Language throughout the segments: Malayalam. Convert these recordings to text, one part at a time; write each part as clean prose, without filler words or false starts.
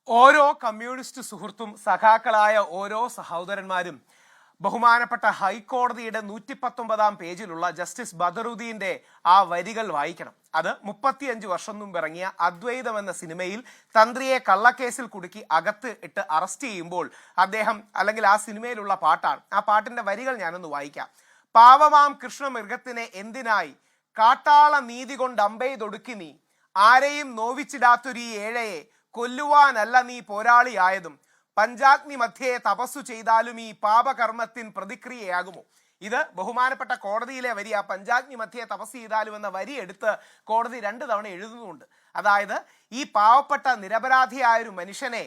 ഓരോ കമ്മ്യൂണിസ്റ്റ് സുഹൃത്തും സഖാക്കളായ ഓരോ സഹോദരന്മാരും ബഹുമാനപ്പെട്ട ഹൈക്കോടതിയുടെ 119 പേജിലുള്ള ജസ്റ്റിസ് ബദറുദ്ദീന്റെ ആ വരികൾ വായിക്കണം. അത് 35 വർഷം മുമ്പ് ഇറങ്ങിയ അദ്വൈതം എന്ന സിനിമയിൽ തന്ത്രിയെ കള്ളക്കേസിൽ കുടുക്കി അകത്ത് ഇട്ട് അറസ്റ്റ് ചെയ്യുമ്പോൾ അദ്ദേഹം അല്ലെങ്കിൽ ആ സിനിമയിലുള്ള പാട്ടാണ്. ആ പാട്ടിന്റെ വരികൾ ഞാനൊന്ന് വായിക്കാം. പാവമാം കൃഷ്ണമൃഗത്തിനെ എന്തിനായി കാട്ടാള നീതി കൊണ്ട് അമ്പെയ്തൊടുക്കി നീ, ആരെയും നോവിച്ചിടാത്തൊരു ഈ ഏഴയെ കൊല്ലുവാനല്ല നീ പോരാളിയായതും, പഞ്ചാഗ്നി മധ്യേ തപസ്സു ചെയ്താലും ഈ പാപകർമ്മത്തിന് പ്രതിക്രിയയാകുമോ. ഇത് ബഹുമാനപ്പെട്ട കോടതിയിലെ വരി. ആ പഞ്ചാഗ്നി മധ്യേ തപസ് ചെയ്താലും എന്ന വരി എടുത്ത് കോടതി 2 തവണ എഴുതുന്നുണ്ട്. അതായത് ഈ പാവപ്പെട്ട നിരപരാധിയായ ഒരു മനുഷ്യനെ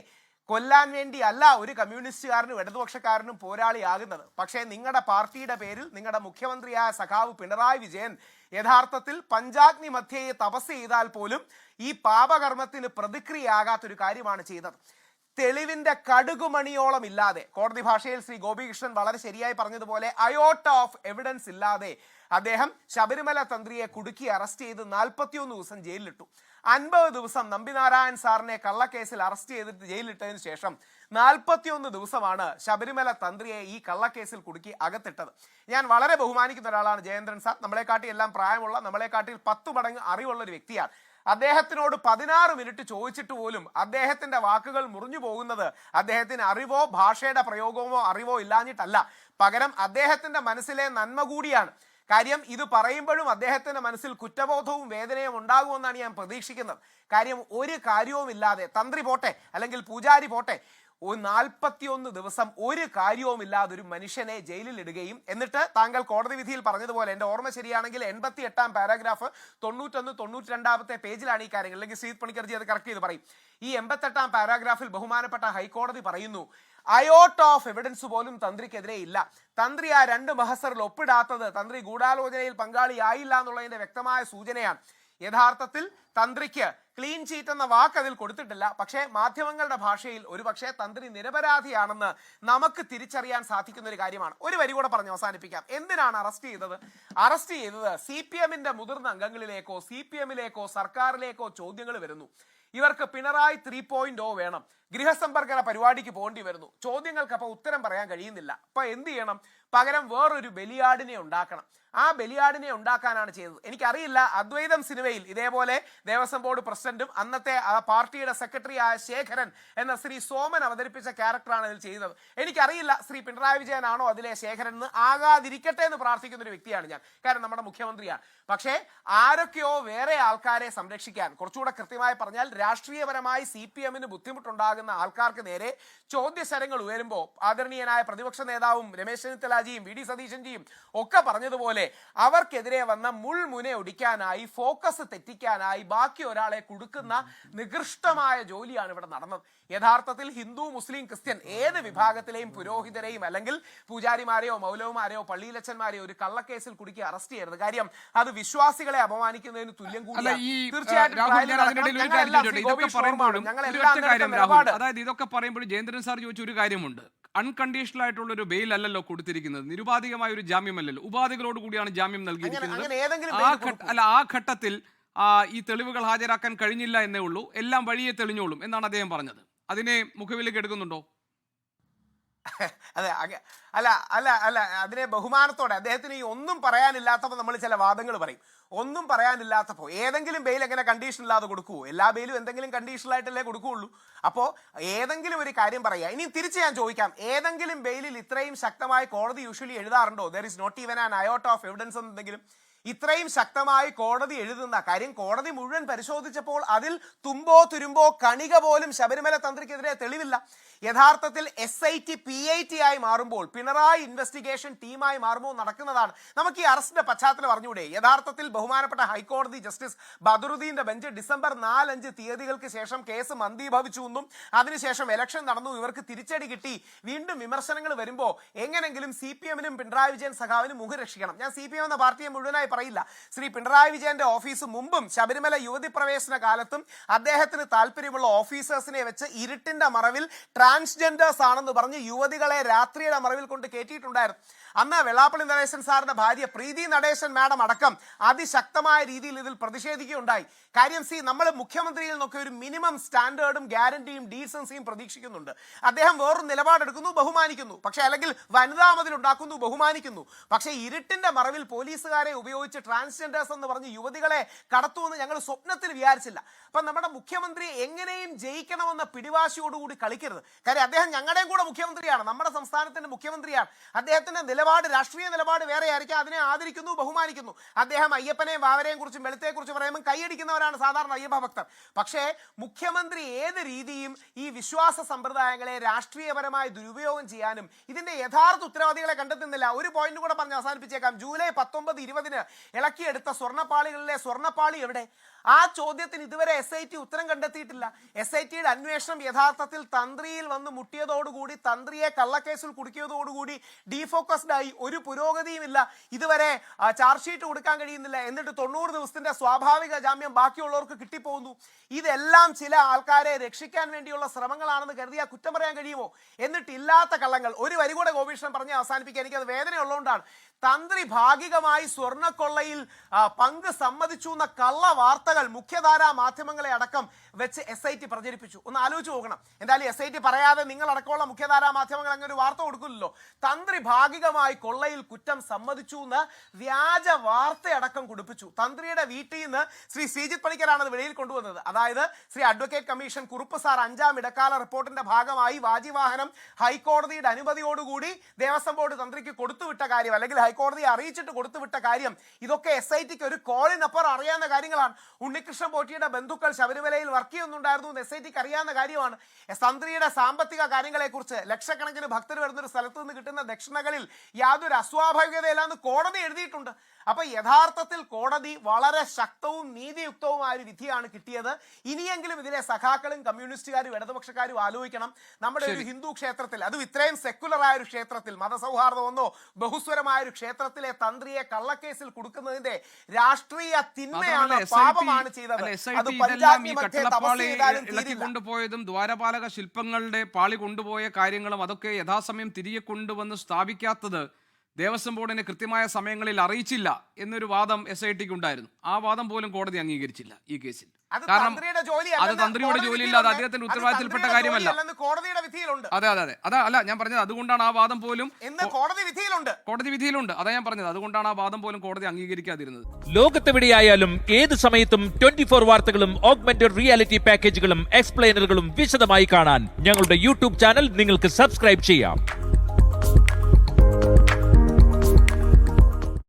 കൊല്ലാൻ വേണ്ടി അല്ല ഒരു കമ്മ്യൂണിസ്റ്റുകാരനും ഇടതുപക്ഷക്കാരനും പോരാളിയാകുന്നത്. പക്ഷേ നിങ്ങളുടെ പാർട്ടിയുടെ പേരിൽ നിങ്ങളുടെ മുഖ്യമന്ത്രിയായ സഖാവ് പിണറായി വിജയൻ യഥാർത്ഥത്തിൽ പഞ്ചാഗ്നി മധ്യയെ തപസ് ചെയ്താൽ പോലും ഈ പാപകർമ്മത്തിന് പ്രതിക്രിയയാകാത്തൊരു കാര്യമാണ് ചെയ്തത്. തെളിവിന്റെ കടുകുമണിയോളം ഇല്ലാതെ, കോടതി ഭാഷയിൽ ശ്രീ ഗോപികൃഷ്ണൻ വളരെ ശരിയായി പറഞ്ഞതുപോലെ അയോട്ട ഓഫ് എവിഡൻസ് ഇല്ലാതെ അദ്ദേഹം ശബരിമല തന്ത്രിയെ കുടുക്കി അറസ്റ്റ് ചെയ്ത് 41 ദിവസം ജയിലിലിട്ടു. 50 ദിവസം നമ്പിനാരായൺ സാറിനെ കള്ളക്കേസിൽ അറസ്റ്റ് ചെയ്തിട്ട് ജയിലിലിട്ടതിന് ശേഷം 41 ദിവസമാണ് ശബരിമല തന്ത്രിയെ ഈ കള്ളക്കേസിൽ കുടുക്കി അകത്തിട്ടത്. ഞാൻ വളരെ ബഹുമാനിക്കുന്ന ഒരാളാണ് ജയേന്ദ്രൻ സാർ. നമ്മളെക്കാട്ടി എല്ലാം പ്രായമുള്ള, നമ്മളെക്കാട്ടിൽ 10 മടങ്ങ് അറിവുള്ള ഒരു വ്യക്തിയാണ്. അദ്ദേഹത്തിനോട് 16 മിനിറ്റ് ചോദിച്ചിട്ട് പോലും അദ്ദേഹത്തിന്റെ വാക്കുകൾ മുറിഞ്ഞു പോകുന്നത് അദ്ദേഹത്തിന് അറിവോ ഭാഷയുടെ പ്രയോഗമോ അറിവോ ഇല്ലാഞ്ഞിട്ടല്ല, പകരം അദ്ദേഹത്തിന്റെ മനസ്സിലെ നന്മ കൂടിയാണ്. കാര്യം ഇത് പറയുമ്പോഴും അദ്ദേഹത്തിന്റെ മനസ്സിൽ കുറ്റബോധവും വേദനയും ഉണ്ടാകുമെന്നാണ് ഞാൻ പ്രതീക്ഷിക്കുന്നത്. കാര്യം ഒരു കാര്യവുമില്ലാതെ തന്ത്രി പോട്ടെ അല്ലെങ്കിൽ പൂജാരി പോട്ടെ, 41 ദിവസം ഒരു കാര്യവുമില്ലാതെ ഒരു മനുഷ്യനെ ജയിലിൽ ഇടുകയും എന്നിട്ട് താങ്കൾ കോടതി വിധിയിൽ പറഞ്ഞതുപോലെ, എൻ്റെ ഓർമ്മ ശരിയാണെങ്കിൽ 88-ാം പാരാഗ്രാഫ് 91-92 പേജിലാണ് ഈ കാര്യങ്ങൾ, അല്ലെങ്കിൽ ശ്രീത് പണിക്കർജി അത് കറക്റ്റ് ചെയ്ത് പറയും. ഈ 88-ാം പാരാഗ്രാഫിൽ ബഹുമാനപ്പെട്ട ഹൈക്കോടതി പറയുന്നു, അയോട്ട് ഓഫ് എവിഡൻസ് പോലും തന്ത്രിക്കെതിരെ ഇല്ല. തന്ത്രി ആ 2 മഹസറിൽ ഒപ്പിടാത്തത് തന്ത്രി ഗൂഢാലോചനയിൽ പങ്കാളിയായില്ല എന്നുള്ളതിന്റെ വ്യക്തമായ സൂചനയാണ്. യഥാർത്ഥത്തിൽ തന്ത്രിക്ക് ക്ലീൻ ചീറ്റ് എന്ന വാക്ക് അതിൽ കൊടുത്തിട്ടില്ല. പക്ഷേ മാധ്യമങ്ങളുടെ ഭാഷയിൽ ഒരുപക്ഷെ തന്ത്രി നിരപരാധിയാണെന്ന് നമുക്ക് തിരിച്ചറിയാൻ സാധിക്കുന്ന ഒരു കാര്യമാണ്. ഒരു വരി കൂടെ പറഞ്ഞ് അവസാനിപ്പിക്കാം. എന്തിനാണ് അറസ്റ്റ് ചെയ്തത്? അറസ്റ്റ് ചെയ്തത് CPM-ന്റെ മുതിർന്ന അംഗങ്ങളിലേക്കോ CPM-ലേക്കോ സർക്കാരിലേക്കോ ചോദ്യങ്ങൾ വരുന്നു. ഇവർക്ക് പിണറായി 3.0 വേണം, ഗൃഹസമ്പർക്കന പരിപാടിക്ക് പോകേണ്ടി വരുന്നു, ചോദ്യങ്ങൾക്ക് അപ്പോൾ ഉത്തരം പറയാൻ കഴിയുന്നില്ല. അപ്പൊ എന്ത് ചെയ്യണം? പകരം വേറൊരു ബലിയാടിനെ ഉണ്ടാക്കണം. ആ ബലിയാടിനെ ഉണ്ടാക്കാനാണ് ചെയ്തത്. എനിക്കറിയില്ല, അദ്വൈതം സിനിമയിൽ ഇതേപോലെ ദേവസ്വം ബോർഡ് പ്രസിഡന്റും അന്നത്തെ ആ പാർട്ടിയുടെ സെക്രട്ടറി ആയ ശേഖരൻ എന്ന ശ്രീ സോമൻ അവതരിപ്പിച്ച ക്യാരക്ടറാണ് ഇതിൽ ചെയ്തത്. എനിക്കറിയില്ല ശ്രീ പിണറായി വിജയനാണോ അതിലെ ശേഖരൻ എന്ന്. ആകാതിരിക്കട്ടെ എന്ന് പ്രാർത്ഥിക്കുന്ന ഒരു വ്യക്തിയാണ് ഞാൻ, കാരണം നമ്മുടെ മുഖ്യമന്ത്രിയാണ്. പക്ഷേ ആരൊക്കെയോ വേറെ ആൾക്കാരെ സംരക്ഷിക്കാൻ, കുറച്ചുകൂടെ കൃത്യമായി പറഞ്ഞാൽ രാഷ്ട്രീയപരമായി CPM-ന് ബുദ്ധിമുട്ടുണ്ടാകുന്ന ആൾക്കാർക്ക് നേരെ ചോദ്യശരങ്ങൾ ഉയരുമ്പോൾ ആദരണീയനായ പ്രതിപക്ഷ നേതാവും രമേശ് ചെന്നിത്തലജിയും VD സതീശൻജിയും ഒക്കെ പറഞ്ഞതുപോലെ അവർക്കെതിരെ വന്ന മുൾമുന ഒടിക്കാനായി, ഫോക്കസ് തെറ്റിക്കാനായി ബാക്കി ഒരാളെ കുടുക്കുന്ന നികൃഷ്ടമായ ജോലിയാണ് ഇവിടെ നടന്നത്. യഥാർത്ഥത്തിൽ ഹിന്ദു മുസ്ലിം ക്രിസ്ത്യൻ ഏത് വിഭാഗത്തിലെയും പുരോഹിതരെയും അല്ലെങ്കിൽ പൂജാരിമാരെയോ മൗലവിമാരെയോ പള്ളിയിലച്ചന്മാരെയോ ഒരു കള്ളക്കേസിൽ കുടുക്കി അറസ്റ്റ് ചെയ്യരുത്. കാര്യം അത് വിശ്വാസികളെ അപമാനിക്കുന്നതിന് തുല്യം കൂടിയാണ്. അതായത് ഇതൊക്കെ പറയുമ്പോൾ ജയേന്ദ്രൻ സാർ ചോദിച്ച ഒരു കാര്യമുണ്ട്. അൺകണ്ടീഷണൽ ആയിട്ടുള്ള ഒരു ബെയിൽ അല്ലല്ലോ കൊടുത്തിരിക്കുന്നത്, നിരുപാധികമായ ഒരു ജാമ്യമല്ലല്ലോ, ഉപാധികളോട് കൂടിയാണ് ജാമ്യം നൽകിയിരിക്കുന്നത്. ആ ഘട്ടത്തിൽ ഈ തെളിവുകൾ ഹാജരാക്കാൻ കഴിഞ്ഞില്ല എന്നേ ഉള്ളൂ, എല്ലാം വഴിയെ തെളിഞ്ഞോളും എന്നാണ് അദ്ദേഹം പറഞ്ഞത്. അതിനെ മുഖവിലേക്ക് എടുക്കുന്നുണ്ടോ? അതെ, അല്ല അല്ല അല്ല അതിനെ ബഹുമാനത്തോടെ, അദ്ദേഹത്തിന് ഈ ഒന്നും പറയാനില്ലാത്തപ്പോൾ നമ്മൾ ചില വാദങ്ങൾ പറയും. ഒന്നും പറയാനില്ലാത്തപ്പോൾ ഏതെങ്കിലും ബെയിൽ എങ്ങനെ കണ്ടീഷൻ ഇല്ലാതെ കൊടുക്കുവോ? എല്ലാ ബെയിലും എന്തെങ്കിലും കണ്ടീഷണലായിട്ടല്ലേ കൊടുക്കുകയുള്ളൂ. അപ്പോൾ ഏതെങ്കിലും ഒരു കാര്യം പറയുക. ഇനി തിരിച്ച് ഞാൻ ചോദിക്കാം, ഏതെങ്കിലും ബെയിലിൽ ഇത്രയും ശക്തമായി കോടതി യൂഷ്വലി എഴുതാറുണ്ടോ there is not even an iota of evidence എന്തെങ്കിലും? ഇത്രയും ശക്തമായി കോടതി എഴുതുന്ന കാര്യം, കോടതി മുഴുവൻ പരിശോധിച്ചപ്പോൾ അതിൽ തുമ്പോ തുരുമ്പോ കണിക പോലും ശബരിമല തന്ത്രിക്കെതിരെ തെളിവില്ല. യഥാർത്ഥത്തിൽ SIT PIT ആയി മാറുമ്പോൾ, പിണറായി ഇൻവെസ്റ്റിഗേഷൻ ടീമായി മാറുമ്പോൾ നടക്കുന്നതാണ്. നമുക്ക് ഈ അറസ്റ്റിന്റെ പശ്ചാത്തലം അറിഞ്ഞൂടെ? യഥാർത്ഥത്തിൽ ബഹുമാനപ്പെട്ട ഹൈക്കോടതി ജസ്റ്റിസ് ബദറുദ്ദീന്റെ ബെഞ്ച് ഡിസംബർ 4-5 തീയതികൾക്ക് ശേഷം കേസ് മന്ദീഭവിച്ചു എന്നും അതിനുശേഷം ഇലക്ഷൻ നടന്നു, ഇവർക്ക് തിരിച്ചടി കിട്ടി, വീണ്ടും വിമർശനങ്ങൾ വരുമ്പോൾ എങ്ങനെങ്കിലും CPM-നും പിണറായി വിജയൻ സഖാവിനും മുഖം രക്ഷിക്കണം. ഞാൻ CPM എന്ന പാർട്ടിയെ മുഴുവനായി പറയില്ല. ശ്രീ പിണറായി വിജയന്റെ ഓഫീസ് മുമ്പും ശബരിമല യുവതി പ്രവേശന കാലത്തും അദ്ദേഹത്തിന് താല്പര്യമുള്ള ഓഫീസേഴ്സിനെ വെച്ച് ഇരുട്ടിന്റെ മറവിൽ ട്രാൻസ്ജെൻഡേഴ്സ് ആണെന്ന് പറഞ്ഞ് യുവതികളെ രാത്രിയുടെ മറവിൽ കൊണ്ട് കയറ്റിയിട്ടുണ്ടായിരുന്നു. അന്ന് വെള്ളാപ്പള്ളി നടേശൻ സാറിന്റെ ഭാര്യ പ്രീതി നടേശൻ മാഡം അടക്കം അതിശക്തമായ രീതിയിൽ ഇതിൽ പ്രതിഷേധിക്കുകയുണ്ടായി. കാര്യം നമ്മൾ മുഖ്യമന്ത്രിയിൽ നിന്നൊക്കെ ഒരു മിനിമം സ്റ്റാൻഡേർഡും ഗ്യാരണ്ടിയും ഡീസൻസിയും പ്രതീക്ഷിക്കുന്നുണ്ട്. അദ്ദേഹം വേറൊരു നിലപാടെടുക്കുന്നു, ബഹുമാനിക്കുന്നു. പക്ഷെ അല്ലെങ്കിൽ വനിതാ മതിൽ ഉണ്ടാക്കുന്നു, ബഹുമാനിക്കുന്നു. പക്ഷേ ഇരുട്ടിന്റെ മറവിൽ പോലീസുകാരെ ഉപയോഗിച്ച് ട്രാൻസ്ജെൻഡേഴ്സ് എന്ന് പറഞ്ഞ് യുവതികളെ കടത്തുമെന്ന് ഞങ്ങൾ സ്വപ്നത്തിൽ വിചാരിച്ചില്ല. അപ്പൊ നമ്മുടെ മുഖ്യമന്ത്രി എങ്ങനെയും ജയിക്കണമെന്ന പിടിവാശിയോടുകൂടി കളിക്കരുത്. കാര്യം അദ്ദേഹം ഞങ്ങളുടെയും കൂടെ മുഖ്യമന്ത്രിയാണ്, നമ്മുടെ സംസ്ഥാനത്തിന്റെ മുഖ്യമന്ത്രിയാണ്. അദ്ദേഹത്തിന്റെ നിലപാട്, രാഷ്ട്രീയ നിലപാട് വേറെ ആയിരിക്കും. അതിനെ ആദരിക്കുന്നു, ബഹുമാനിക്കുന്നു. അദ്ദേഹം അയ്യപ്പനെയും വാവരെയും കുറിച്ചും വെളുത്തയെ കുറിച്ച് പറയുമ്പോൾ കൈയടിക്കുന്നവരാണ് സാധാരണ അയ്യപ്പ ഭക്തർ. പക്ഷേ മുഖ്യമന്ത്രി ഏത് രീതിയും ഈ വിശ്വാസ സമ്പ്രദായങ്ങളെ രാഷ്ട്രീയപരമായി ദുരുപയോഗം ചെയ്യാനും ഇതിന്റെ യഥാർത്ഥ ഉത്തരവാദികളെ കണ്ടെത്തുന്നില്ല. ഒരു പോയിന്റ് കൂടെ പറഞ്ഞ് അവസാനിപ്പിച്ചേക്കാം. ജൂലൈ 19, 20 ഇളക്കിയെടുത്ത സ്വർണ്ണപ്പാളികളിലെ സ്വർണ്ണപ്പാളി എവിടെ? ആ ചോദ്യത്തിന് ഇതുവരെ SIT ഉത്തരം കണ്ടെത്തിയിട്ടില്ല. SITയുടെ അന്വേഷണം യഥാർത്ഥത്തിൽ തന്ത്രിയിൽ വന്ന് മുട്ടിയതോടുകൂടി, തന്ത്രിയെ കള്ളക്കേസിൽ കുടുക്കിയതോടുകൂടി ഡീഫോക്കസ്ഡ് ആയി. ഒരു പുരോഗതിയുമില്ല. ഇതുവരെ ചാർജ് ഷീറ്റ് കൊടുക്കാൻ കഴിയുന്നില്ല. എന്നിട്ട് 90 ദിവസത്തിന്റെ സ്വാഭാവിക ജാമ്യം ബാക്കിയുള്ളവർക്ക് കിട്ടിപ്പോകുന്നു. ഇതെല്ലാം ചില ആൾക്കാരെ രക്ഷിക്കാൻ വേണ്ടിയുള്ള ശ്രമങ്ങളാണെന്ന് കരുതിയാൽ കുറ്റം പറയാൻ കഴിയുമോ? എന്നിട്ട് ഇല്ലാത്ത കള്ളങ്ങൾ. ഒരു വരി കൂടെ ഗോപീഷ്ണൻ പറഞ്ഞ് അവസാനിപ്പിക്കാൻ, എനിക്കത് വേദനയുള്ളതുകൊണ്ടാണ്. തന്ത്രി ഭാഗികമായി സ്വർണ്ണക്കൊള്ളയിൽ പങ്ക് സമ്മതിച്ചു എന്ന കള്ള വാർത്തകൾ മുഖ്യധാരാ മാധ്യമങ്ങളെ അടക്കം വെച്ച് SIT പ്രചരിപ്പിച്ചു. ഒന്ന് ആലോചിച്ച് നോക്കണം. എന്തായാലും SIT പറയാതെ നിങ്ങളടക്കമുള്ള മുഖ്യധാരാ മാധ്യമങ്ങൾ അങ്ങനെ ഒരു വാർത്ത കൊടുക്കില്ലല്ലോ. തന്ത്രി ഭാഗികമായി കൊള്ളയിൽ കുറ്റം സമ്മതിച്ചു എന്ന് വ്യാജ വാർത്തയടക്കം കൊടുപ്പിച്ചു. തന്ത്രിയുടെ വീട്ടിൽ നിന്ന് ശ്രീ ശ്രീജിത്ത് പണിക്കരാണ് അത് വെളിയിൽ കൊണ്ടുവന്നത്. അതായത് Shri advocate commission Kurup sir 5ാം ഇടക്കാല റിപ്പോർട്ടിന്റെ ഭാഗമായി വാജിവാഹനം ഹൈക്കോടതിയുടെ അനുമതിയോടുകൂടി ദേവസ്വം ബോർഡ് തന്ത്രിക്ക് കൊടുത്തുവിട്ട കാര്യം, അല്ലെങ്കിൽ ഹൈക്കോടതിയെ അറിയിച്ചിട്ട് കൊടുത്തുവിട്ട കാര്യം, ഇതൊക്കെ SITക്ക് ഒരു കോളിനപ്പുറം അറിയാവുന്ന കാര്യങ്ങളാണ്. ഉണ്ണികൃഷ്ണൻ പോറ്റിയുടെ ബന്ധുക്കൾ ശബരിമലയിൽ വർക്ക് ചെയ്യുന്നുണ്ടായിരുന്നു എന്ന് SITക്ക് അറിയാവുന്ന കാര്യമാണ്. തന്ത്രിയുടെ സാമ്പത്തിക കാര്യങ്ങളെക്കുറിച്ച്, ലക്ഷക്കണക്കിന് ഭക്തർ വരുന്നൊരു സ്ഥലത്ത് നിന്ന് കിട്ടുന്ന ദക്ഷിണകളിൽ യാതൊരു അസ്വാഭാവികതയില്ലാന്ന് കോടതി എഴുതിയിട്ടുണ്ട്. അപ്പൊ യഥാർത്ഥത്തിൽ കോടതി വളരെ ശക്തവും നീതിയുക്തവുമായ ഒരു വിധിയാണ് കിട്ടിയത്. ഇനിയെങ്കിലും ഇതിലെ സഖാക്കളും കമ്മ്യൂണിസ്റ്റുകാരും ഇടതുപക്ഷക്കാരും ആലോചിക്കണം. നമ്മുടെ ഒരു ഹിന്ദു ക്ഷേത്രത്തിൽ, അതും ഇത്രയും സെക്കുലർ ആയ ഒരു ക്ഷേത്രത്തിൽ, മതസൗഹാർദ്ദമെന്നോ ബഹുസ്വരമായ ഒരു ക്ഷേത്രത്തിലെ തന്ത്രിയെ കള്ളക്കേസിൽ കൊടുക്കുന്നതിന്റെ രാഷ്ട്രീയ തിന്മയാണ്, പാപമാണ് ചെയ്തത്. അത് പഞ്ചാബി കൊണ്ടുപോയതും ദ്വാരപാലക ശില്പങ്ങളുടെ പാളി കൊണ്ടുപോയ കാര്യങ്ങളും അതൊക്കെ യഥാസമയം തിരികെ കൊണ്ടുവന്ന് സ്ഥാപിക്കാത്തത് ദേവസ്വം ബോർഡിനെ കൃത്യമായ സമയങ്ങളിൽ അറിയിച്ചില്ല എന്നൊരു വാദം SITക്ക് ഉണ്ടായിരുന്നു. ആ വാദം പോലും കോടതി അംഗീകരിച്ചില്ല ഈ കേസിൽ. കാരണം അത് തന്ത്രിയുടെ ജോലിയില്ല, അത് അദ്ദേഹത്തിന്റെ ഉത്തരവാദിത്തത്തിൽപ്പെട്ട കാര്യമല്ല. കോടതിയുടെ വിധിയിലുണ്ട്. അതെ അതെ അതെ അതാ അല്ല ഞാൻ പറഞ്ഞത്, അതുകൊണ്ടാണ് ആ വാദം പോലും കോടതി വിധിയിലുണ്ട്. അതാ ഞാൻ പറഞ്ഞത്, അതുകൊണ്ടാണ് ആ വാദം പോലും കോടതി അംഗീകരിക്കാതിരുന്നത്. ലോകത്തെവിടെയായാലും ഏത് സമയത്തും 24 വാർത്തകളും ഓഗ്മെന്റഡ് റിയാലിറ്റി പാക്കേജുകളും എക്സ്പ്ലെയിനറുകളും വിശദമായി കാണാൻ ഞങ്ങളുടെ YouTube ചാനൽ നിങ്ങൾക്ക് സബ്സ്ക്രൈബ് ചെയ്യാം.